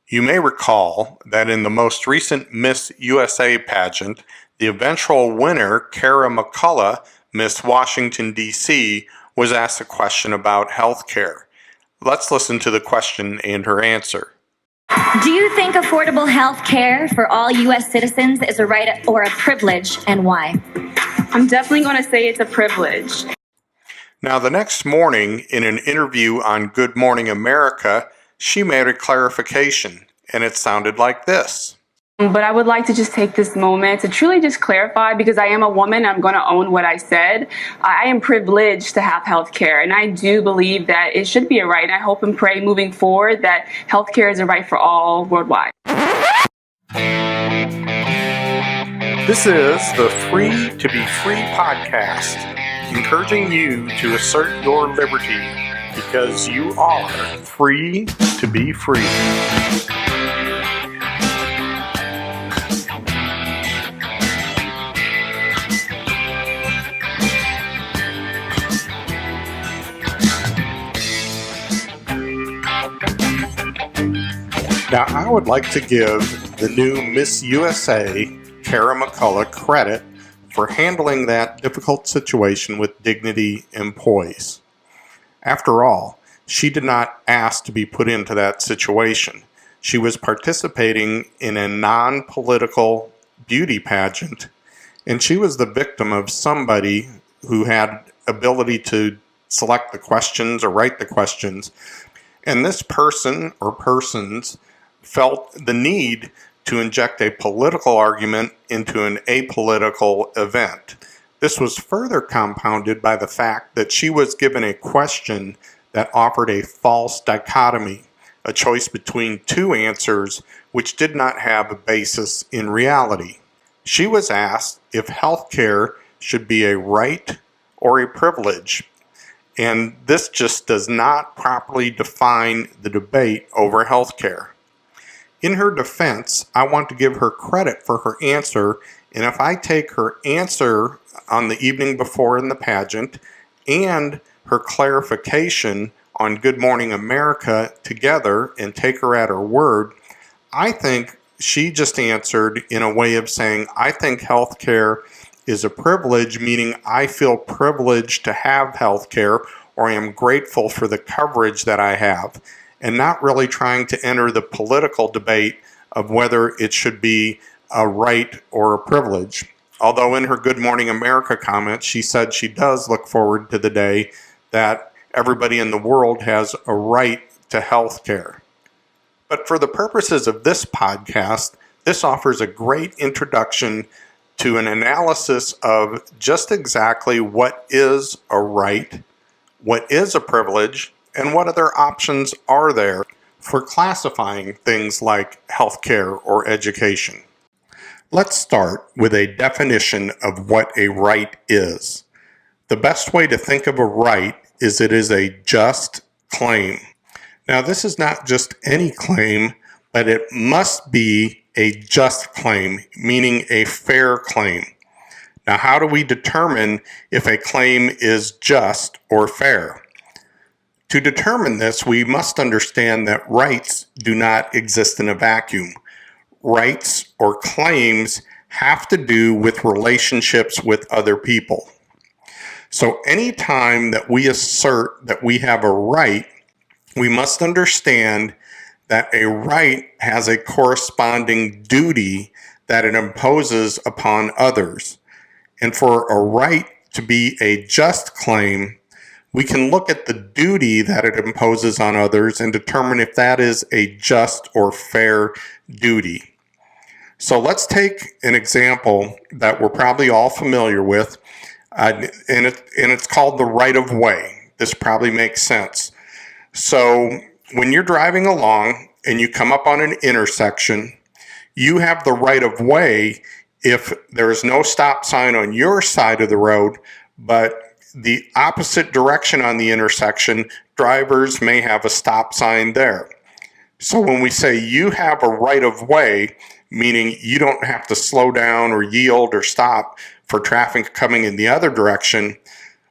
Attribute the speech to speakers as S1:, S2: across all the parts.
S1: You may recall that in the most recent Miss USA pageant, the eventual winner, Kara McCullough, Miss Washington, D.C., was asked a question about health care. Let's listen to the question and her answer.
S2: Do you think affordable health care for all U.S. citizens is a right or a privilege, and why?
S3: I'm definitely going to say it's a privilege.
S1: Now, the next morning, in an interview on Good Morning America, she made a clarification, and it sounded like this.
S3: But I would like to just take this moment to truly just clarify, because I am a woman, I'm going to own what I said. I am privileged to have health care, and I do believe that it should be a right. And I hope and pray moving forward that health care is a right for all worldwide.
S1: This is the Free to Be Free podcast, encouraging you to assert your liberty because you are free to be free. Now, I would like to give the new Miss USA, Kara McCullough, credit for handling that difficult situation with dignity and poise. After all, she did not ask to be put into that situation. She was participating in a non-political beauty pageant, and she was the victim of somebody who had ability to select the questions or write the questions. And this person or persons felt the need to inject a political argument into an apolitical event. This was further compounded by the fact that she was given a question that offered a false dichotomy, a choice between two answers which did not have a basis in reality. She was asked if health care should be a right or a privilege, and this just does not properly define the debate over health care. In her defense, I want to give her credit for her answer, and if I take her answer on the evening before in the pageant and her clarification on Good Morning America together and take her at her word, I think she just answered in a way of saying, I think health care is a privilege, meaning I feel privileged to have health care, or I am grateful for the coverage that I have, and not really trying to enter the political debate of whether it should be a right or a privilege. Although in her Good Morning America comment, she said she does look forward to the day that everybody in the world has a right to health care. But for the purposes of this podcast, this offers a great introduction to an analysis of just exactly what is a right, what is a privilege, and what other options are there for classifying things like healthcare or education. Let's start with a definition of what a right is. The best way to think of a right is it is a just claim. Now, this is not just any claim, but it must be a just claim, meaning a fair claim. Now, how do we determine if a claim is just or fair? To determine this, we must understand that rights do not exist in a vacuum. Rights or claims have to do with relationships with other people. So anytime that we assert that we have a right, we must understand that a right has a corresponding duty that it imposes upon others. And for a right to be a just claim, we can look at the duty that it imposes on others and determine if that is a just or fair duty. So let's take an example that we're probably all familiar with, and it's called the right of way. This probably makes sense. So when you're driving along and you come up on an intersection, you have the right of way if there is no stop sign on your side of the road, but the opposite direction on the intersection, drivers may have a stop sign there. So when we say you have a right of way, meaning you don't have to slow down or yield or stop for traffic coming in the other direction,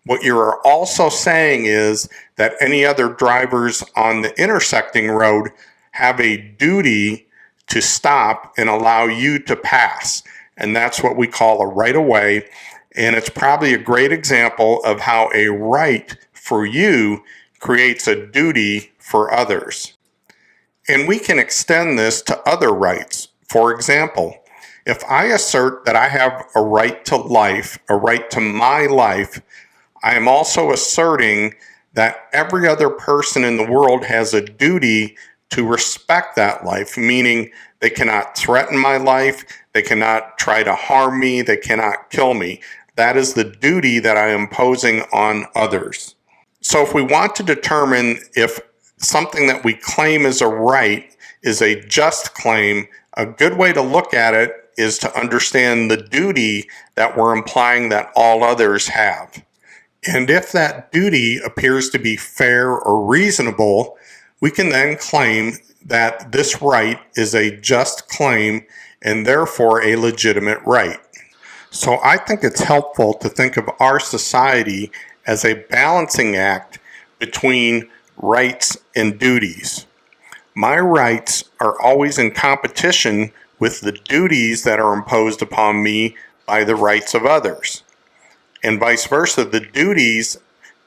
S1: what you're also saying is that any other drivers on the intersecting road have a duty to stop and allow you to pass. And that's what we call a right of way. And it's probably a great example of how a right for you creates a duty for others. And we can extend this to other rights. For example, if I assert that I have a right to life, a right to my life, I am also asserting that every other person in the world has a duty to respect that life, meaning they cannot threaten my life, they cannot try to harm me, they cannot kill me. That is the duty that I am imposing on others. So if we want to determine if something that we claim is a right is a just claim, a good way to look at it is to understand the duty that we're implying that all others have. And if that duty appears to be fair or reasonable, we can then claim that this right is a just claim and therefore a legitimate right. So I think it's helpful to think of our society as a balancing act between rights and duties. My rights are always in competition with the duties that are imposed upon me by the rights of others. And vice versa, the duties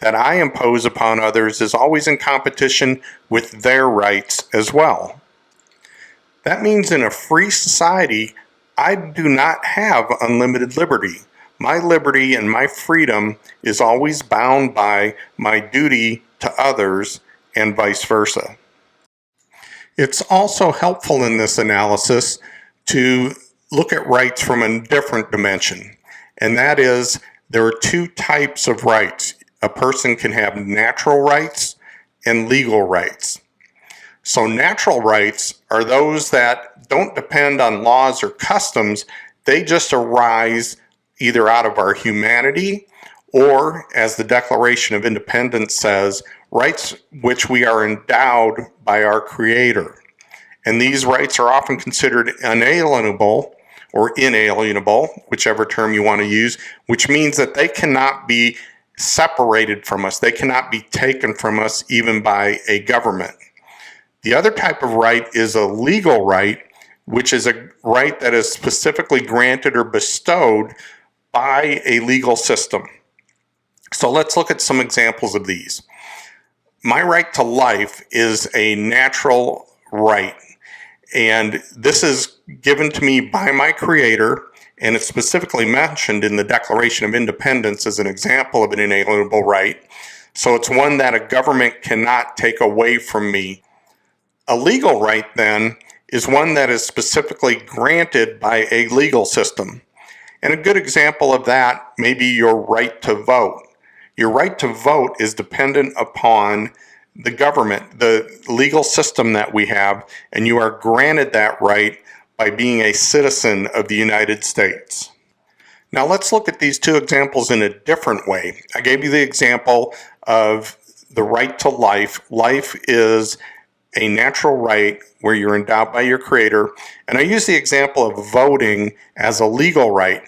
S1: that I impose upon others is always in competition with their rights as well. That means in a free society, I do not have unlimited liberty. My liberty and my freedom is always bound by my duty to others and vice versa. It's also helpful in this analysis to look at rights from a different dimension, and that is there are two types of rights. A person can have natural rights and legal rights. So natural rights are those that don't depend on laws or customs. They just arise either out of our humanity or, as the Declaration of Independence says, rights which we are endowed by our Creator. And these rights are often considered unalienable or inalienable, whichever term you want to use, which means that they cannot be separated from us. They cannot be taken from us even by a government. The other type of right is a legal right, which is a right that is specifically granted or bestowed by a legal system. So let's look at some examples of these. My right to life is a natural right, and this is given to me by my Creator, and it's specifically mentioned in the Declaration of Independence as an example of an inalienable right. So it's one that a government cannot take away from me. A legal right, then, is one that is specifically granted by a legal system. And a good example of that may be your right to vote. Your right to vote is dependent upon the government, the legal system that we have, and you are granted that right by being a citizen of the United States. Now let's look at these two examples in a different way. I gave you the example of the right to life. Life is a natural right where you're endowed by your Creator, and I use the example of voting as a legal right.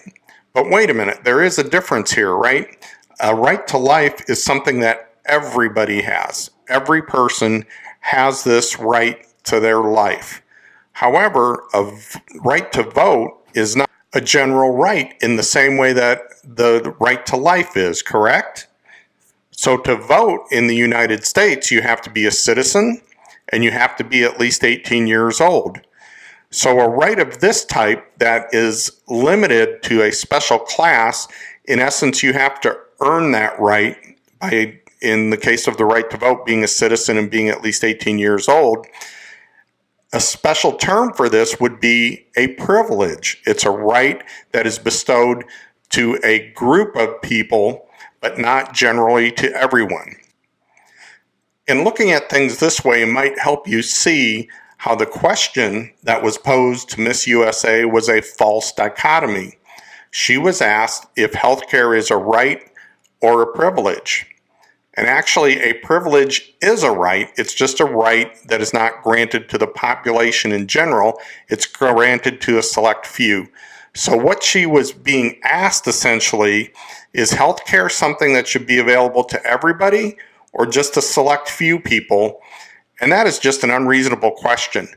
S1: But wait a minute, there is a difference here, right? A right to life is something that everybody has. Every person has this right to their life. However, a right to vote is not a general right in the same way that the right to life is, correct? So to vote in the United States, you have to be a citizen and you have to be at least 18 years old. So a right of this type that is limited to a special class, in essence, you have to earn that right by, in the case of the right to vote, being a citizen and being at least 18 years old. A special term for this would be a privilege. It's a right that is bestowed to a group of people, but not generally to everyone. And looking at things this way might help you see how the question that was posed to Miss USA was a false dichotomy. She was asked if healthcare is a right or a privilege. And actually, a privilege is a right. It's just a right that is not granted to the population in general. It's granted to a select few. So what she was being asked essentially is healthcare something that should be available to everybody or just a select few people? And that is just an unreasonable question.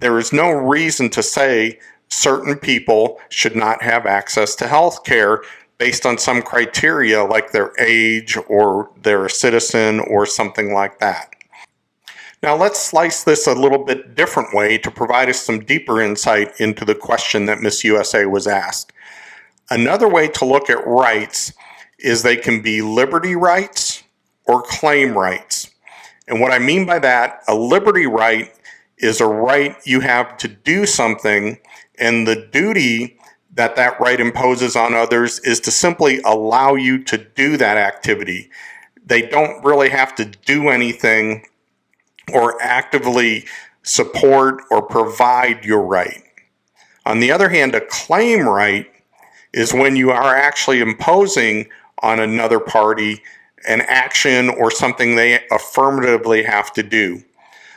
S1: There is no reason to say certain people should not have access to health care based on some criteria like their age or they're a citizen or something like that. Now let's slice this a little bit different way to provide us some deeper insight into the question that Miss USA was asked. Another way to look at rights is they can be liberty rights or claim rights. And what I mean by that, a liberty right is a right you have to do something, and the duty that that right imposes on others is to simply allow you to do that activity. They don't really have to do anything or actively support or provide your right. On the other hand, a claim right is when you are actually imposing on another party an action or something they affirmatively have to do.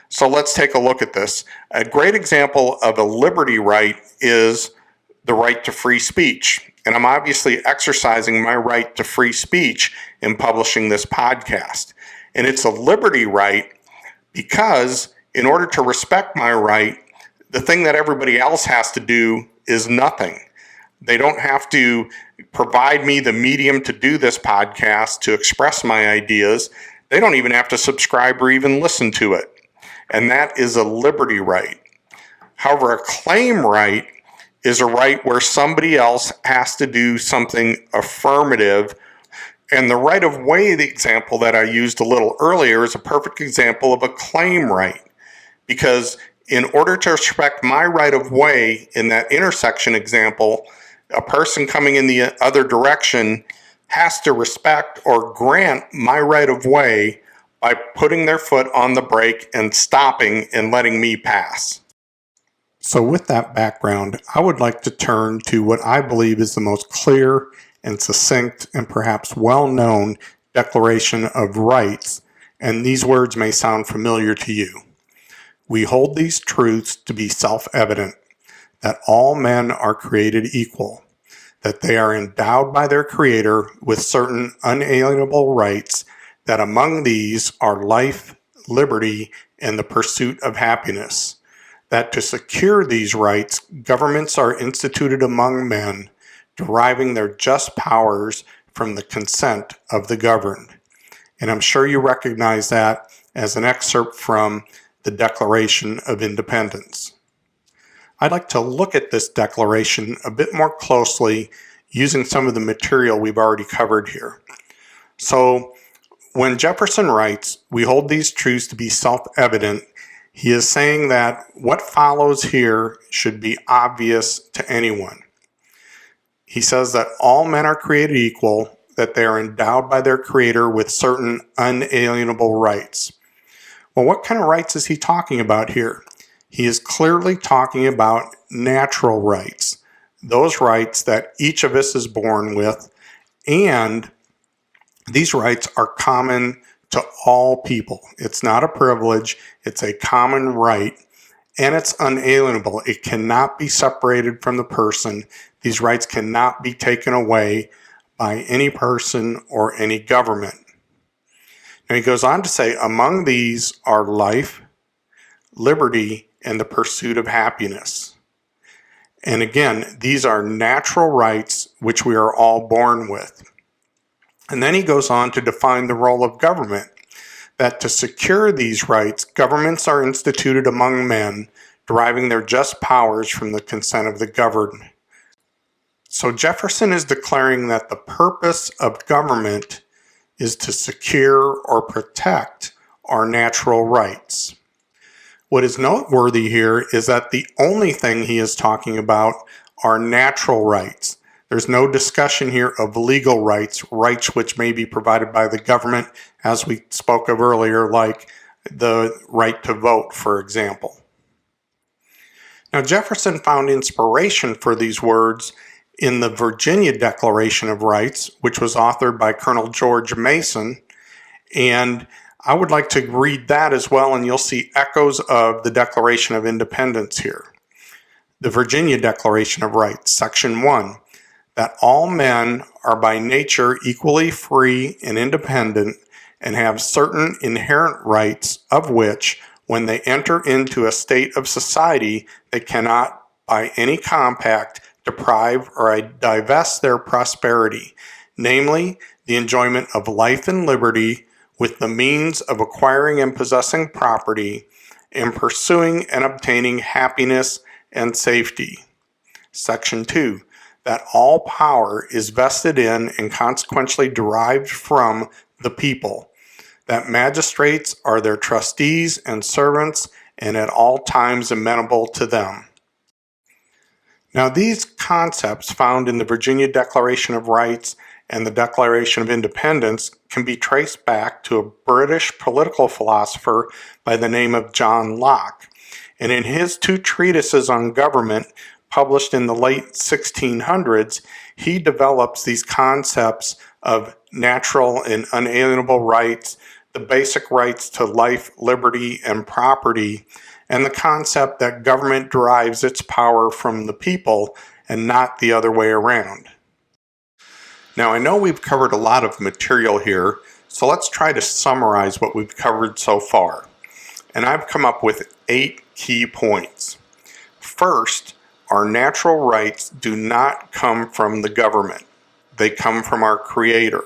S1: So let's take a look at this. A great example of a liberty right is the right to free speech. And I'm obviously exercising my right to free speech in publishing this podcast. And it's a liberty right because in order to respect my right, the thing that everybody else has to do is nothing. They don't have to provide me the medium to do this podcast, to express my ideas. They don't even have to subscribe or even listen to it. And that is a liberty right. However, a claim right is a right where somebody else has to do something affirmative. And the right of way, the example that I used a little earlier, is a perfect example of a claim right. Because in order to respect my right of way in that intersection example, a person coming in the other direction has to respect or grant my right of way by putting their foot on the brake and stopping and letting me pass. So with that background, I would like to turn to what I believe is the most clear and succinct and perhaps well-known Declaration of Rights, and these words may sound familiar to you. We hold these truths to be self-evident, that all men are created equal, that they are endowed by their Creator with certain unalienable rights, that among these are life, liberty, and the pursuit of happiness, that to secure these rights, governments are instituted among men, deriving their just powers from the consent of the governed. And I'm sure you recognize that as an excerpt from the Declaration of Independence. I'd like to look at this declaration a bit more closely using some of the material we've already covered here. So, when Jefferson writes, "We hold these truths to be self-evident," he is saying that what follows here should be obvious to anyone. He says that all men are created equal, that they are endowed by their Creator with certain unalienable rights. Well, what kind of rights is he talking about here? He is clearly talking about natural rights, those rights that each of us is born with, and these rights are common to all people. It's not a privilege, it's a common right, and it's unalienable. It cannot be separated from the person. These rights cannot be taken away by any person or any government. And he goes on to say, among these are life, liberty, and the pursuit of happiness. And again, these are natural rights which we are all born with. And then he goes on to define the role of government, that to secure these rights, governments are instituted among men, deriving their just powers from the consent of the governed. So Jefferson is declaring that the purpose of government is to secure or protect our natural rights. What is noteworthy here is that the only thing he is talking about are natural rights. There's no discussion here of legal rights, rights which may be provided by the government, as we spoke of earlier, like the right to vote, for example. Now, Jefferson found inspiration for these words in the Virginia Declaration of Rights, which was authored by Colonel George Mason, and I would like to read that as well, and you'll see echoes of the Declaration of Independence here. The Virginia Declaration of Rights, Section 1, that all men are by nature equally free and independent and have certain inherent rights, of which When they enter into a state of society, they cannot, by any compact, deprive or divest their prosperity, namely the enjoyment of life and liberty, with the means of acquiring and possessing property, and pursuing and obtaining happiness and safety. Section 2. That all power is vested in and consequently derived from the people. That magistrates are their trustees and servants, and at all times amenable to them. Now, these concepts found in the Virginia Declaration of Rights and the Declaration of Independence can be traced back to a British political philosopher by the name of John Locke. And in his two treatises on government, published in the late 1600s, he develops these concepts of natural and unalienable rights, the basic rights to life, liberty, and property, and the concept that government derives its power from the people and not the other way around. Now, I know we've covered a lot of material here, so let's try to summarize what we've covered so far. And I've come up with 8 key points. First, our natural rights do not come from the government. They come from our Creator.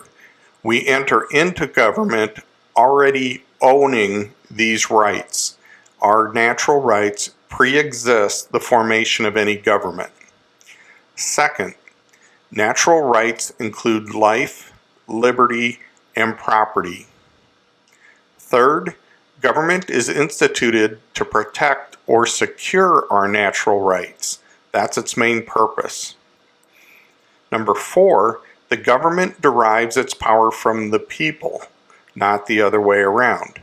S1: We enter into government already owning these rights. Our natural rights pre-exist the formation of any government. Second, natural rights include life, liberty, and property. Third, government is instituted to protect or secure our natural rights. That's its main purpose. Number 4, the government derives its power from the people, not the other way around.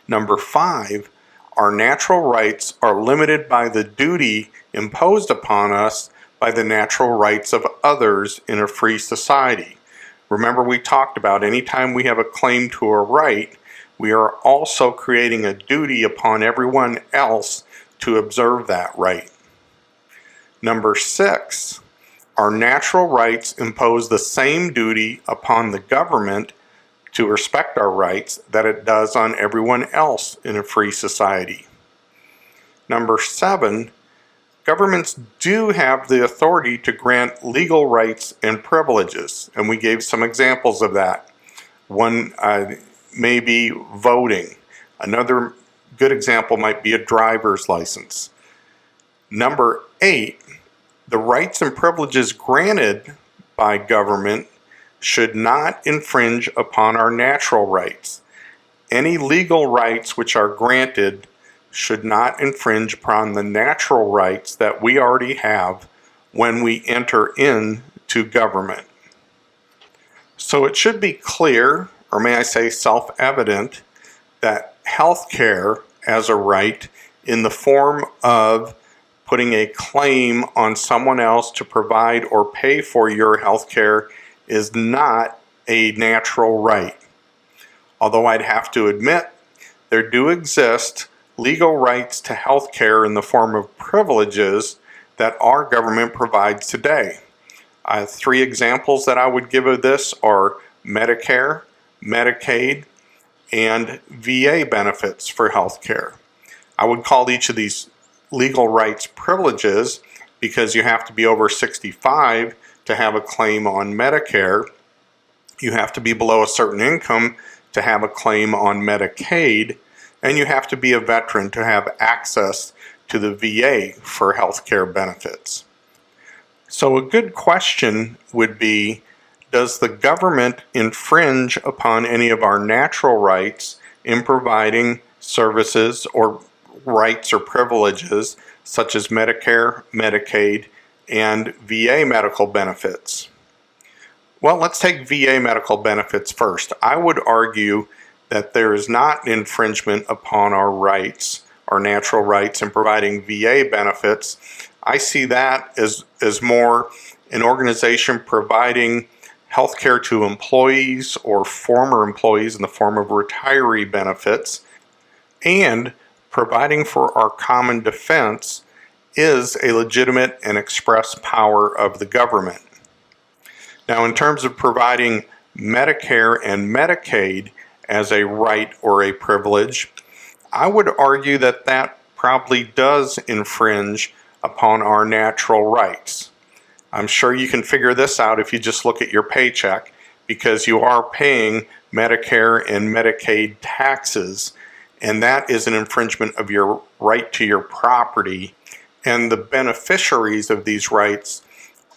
S1: Number 5, our natural rights are limited by the duty imposed upon us by the natural rights of others in a free society. Remember, we talked about anytime we have a claim to a right, we are also creating a duty upon everyone else to observe that right. Number 6, our natural rights impose the same duty upon the government to respect our rights that it does on everyone else in a free society. Number 7, governments do have the authority to grant legal rights and privileges, and we gave some examples of that. One may be voting. Another good example might be a driver's license. Number 8, the rights and privileges granted by government should not infringe upon our natural rights. Any legal rights which are granted should not infringe upon the natural rights that we already have when we enter into government. So it should be clear, or may I say self-evident, that health care as a right in the form of putting a claim on someone else to provide or pay for your health care is not a natural right. Although I'd have to admit, there do exist legal rights to health care in the form of privileges that our government provides today. 3 examples that I would give of this are Medicare, Medicaid, and VA benefits for health care. I would call each of these legal rights privileges because you have to be over 65 to have a claim on Medicare. You have to be below a certain income to have a claim on Medicaid, and you have to be a veteran to have access to the VA for health care benefits. So a good question would be, does the government infringe upon any of our natural rights in providing services or rights or privileges such as Medicare, Medicaid, and VA medical benefits? Well, let's take VA medical benefits first. I would argue that there is not infringement upon our rights, our natural rights in providing VA benefits. I see that as more an organization providing health care to employees or former employees in the form of retiree benefits, and providing for our common defense is a legitimate and express power of the government. Now, in terms of providing Medicare and Medicaid as a right or a privilege, I would argue that that probably does infringe upon our natural rights. I'm sure you can figure this out if you just look at your paycheck, because you are paying Medicare and Medicaid taxes, and that is an infringement of your right to your property. And the beneficiaries of these rights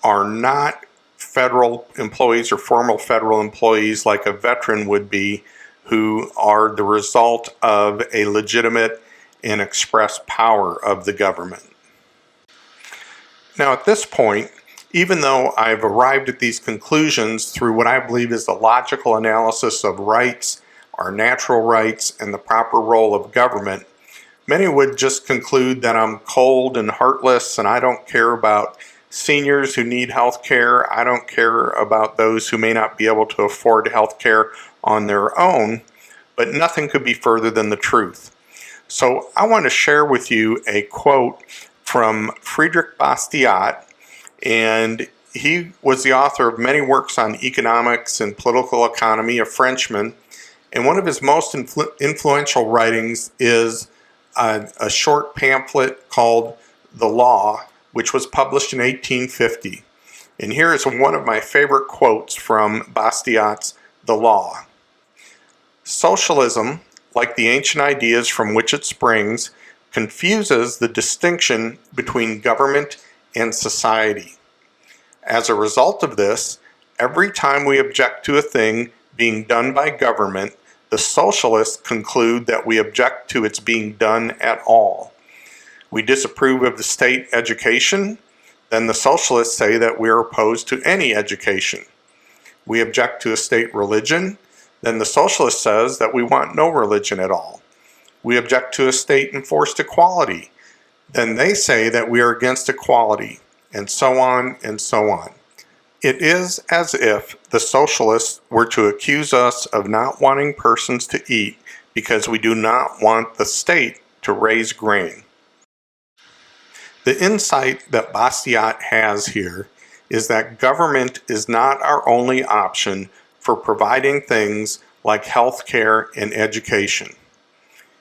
S1: are not federal employees or former federal employees like a veteran would be, who are the result of a legitimate and express power of the government. Now, at this point, even though I've arrived at these conclusions through what I believe is the logical analysis of rights, our natural rights, and the proper role of government, many would just conclude that I'm cold and heartless and I don't care about seniors who need health care. I don't care about those who may not be able to afford health care on their own, but nothing could be further than the truth. So I want to share with you a quote from Friedrich Bastiat, and he was the author of many works on economics and political economy, a Frenchman, and one of his most influential writings is a short pamphlet called The Law, which was published in 1850. And here is one of my favorite quotes from Bastiat's The Law. Socialism, like the ancient ideas from which it springs, confuses the distinction between government and society. As a result of this, every time we object to a thing being done by government, the socialists conclude that we object to its being done at all. We disapprove of the state education, then the socialists say that we are opposed to any education. We object to a state religion, then the socialist says that we want no religion at all. We object to a state enforced equality, then they say that we are against equality, and so on and so on. It is as if the socialists were to accuse us of not wanting persons to eat because we do not want the state to raise grain. The insight that Bastiat has here is that government is not our only option for providing things like health care and education.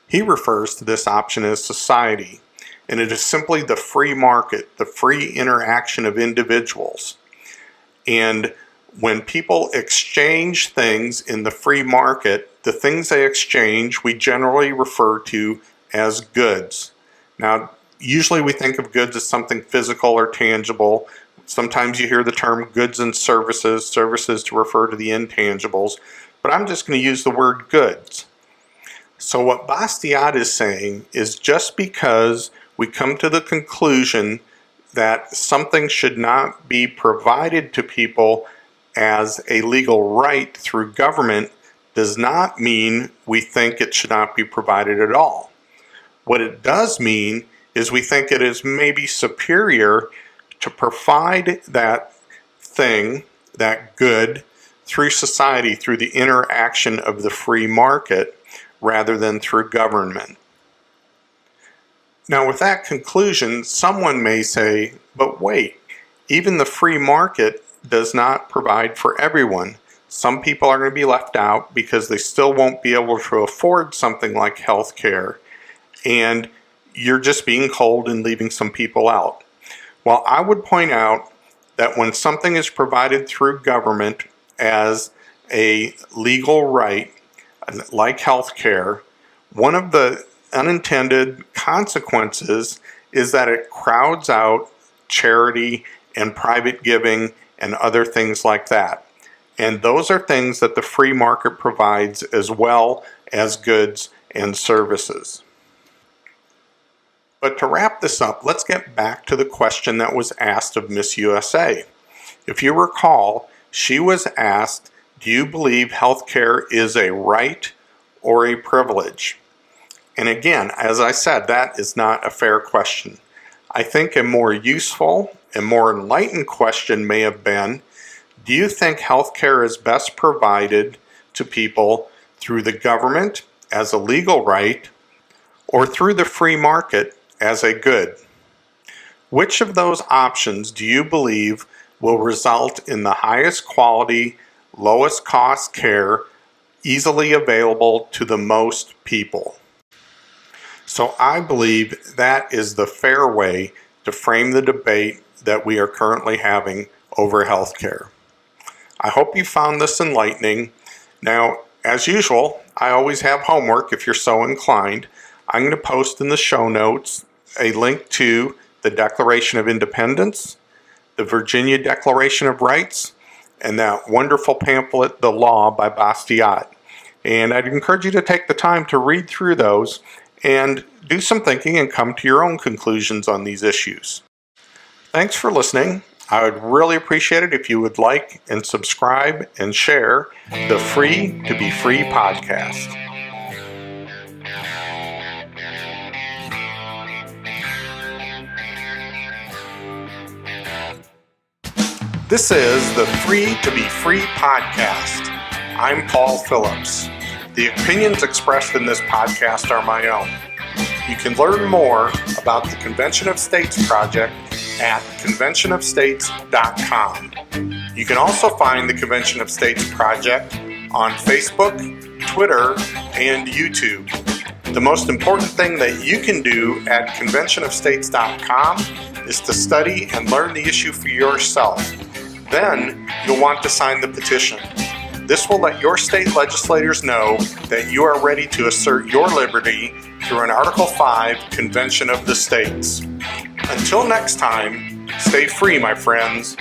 S1: He refers to this option as society, and it is simply the free market, the free interaction of individuals. And when people exchange things in the free market, the things they exchange we generally refer to as goods. Now, usually we think of goods as something physical or tangible. Sometimes you hear the term goods and services to refer to the intangibles, but I'm just going to use the word goods. So what Bastiat is saying is just because we come to the conclusion that something should not be provided to people as a legal right through government does not mean we think it should not be provided at all. What it does mean is we think it is maybe superior to provide that thing, that good, through society, through the interaction of the free market, rather than through government. Now, with that conclusion, someone may say, but wait, even the free market does not provide for everyone. Some people are going to be left out because they still won't be able to afford something like health care, and you're just being cold and leaving some people out. Well, I would point out that when something is provided through government as a legal right, like health care, one of the unintended consequences is that it crowds out charity and private giving and other things like that. And those are things that the free market provides as well as goods and services. But to wrap this up, let's get back to the question that was asked of Miss USA. If you recall, she was asked, do you believe healthcare is a right or a privilege? And again, as I said, that is not a fair question. I think a more useful and more enlightened question may have been, do you think healthcare is best provided to people through the government as a legal right or through the free market as a good? Which of those options do you believe will result in the highest quality, lowest cost care easily available to the most people? So I believe that is the fair way to frame the debate that we are currently having over healthcare. I hope you found this enlightening. Now, as usual, I always have homework if you're so inclined. I'm going to post in the show notes a link to the Declaration of Independence, the Virginia Declaration of Rights, and that wonderful pamphlet, The Law by Bastiat. And I'd encourage you to take the time to read through those and do some thinking and come to your own conclusions on these issues. Thanks for listening. I would really appreciate it if you would like and subscribe and share the Free to Be Free podcast. This is the Free to Be Free podcast. I'm Paul Phillips. The opinions expressed in this podcast are my own. You can learn more about the Convention of States Project at conventionofstates.com. You can also find the Convention of States Project on Facebook, Twitter, and YouTube. The most important thing that you can do at conventionofstates.com is to study and learn the issue for yourself. Then you'll want to sign the petition. This will let your state legislators know that you are ready to assert your liberty through an Article 5 Convention of the States. Until next time, stay free, my friends.